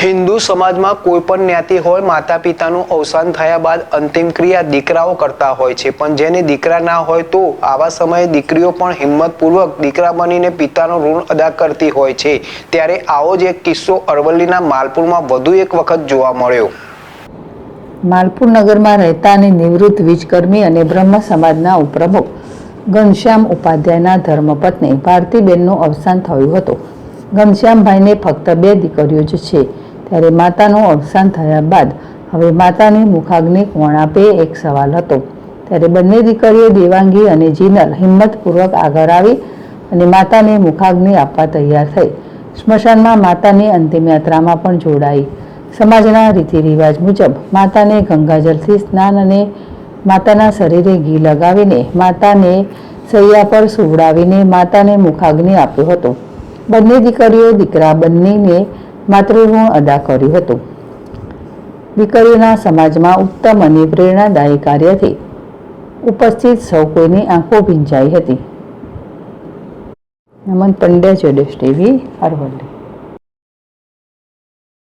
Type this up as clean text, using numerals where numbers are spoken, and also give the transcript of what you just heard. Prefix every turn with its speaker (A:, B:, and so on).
A: હિન્દુ સમાજમાં કોઈ પણ જ્ઞાતિ હોય માતા પિતાનું અવસાન થયા બાદ અંતિમ ક્રિયા દીકરાઓ કરતા હોય છે, પણ જેને દીકરા ના હોય તો આવા સમયે દીકરીઓ પણ હિંમતપૂર્વક દીકરા બનીને પિતાનું ઋણ અદા કરતી હોય છે। ત્યારે આવો જ એક કિસ્સો અરવલ્લીના માલપુરમાં વધુ એક વખત જોવા મળ્યો।
B: માલપુર નગરમાં રહેતા અને નિવૃત્ત વીજકર્મી અને બ્રહ્મ સમાજના ઉપપ્રમુખ ઘનશ્યામ ઉપાધ્યાયના ધર્મપત્ની ભારતીબેનનું અવસાન થયું હતું। ઘનશ્યામભાઈને ફક્ત 2 દીકરીઓ જ છે, ત્યારે માતાનું અવસાન થયા બાદ હવે માતાની મુખાગ્નિ કોણ આપે એક સવાલ હતો। ત્યારે બંને દીકરીઓ દેવાંગી અને જીનલ હિંમતપૂર્વક આગળ આવી અને માતાને મુખાગ્નિ આપવા તૈયાર થઈ સ્મશાનમાં માતાની અંતિમ યાત્રામાં પણ જોડાઈ। સમાજના રીતિ રિવાજ મુજબ માતાને ગંગાજળથી સ્નાન અને માતાના શરીરે ઘી લગાવીને માતાને સૈયા પર સુવડાવીને માતાને મુખાગ્નિ આપ્યો હતો। બંને દીકરીઓ દીકરા બંનેને માતૃઋણ અદા કર્યું હતું। દીકરીઓના સમાજમાં ઉત્તમ અને પ્રેરણાદાયી કાર્યથી ઉપસ્થિત સૌ કોઈની આંખો ભીંજાઈ હતી। નમન પંડ્યા, જેડેશ ટીવી, અરવલ્લી।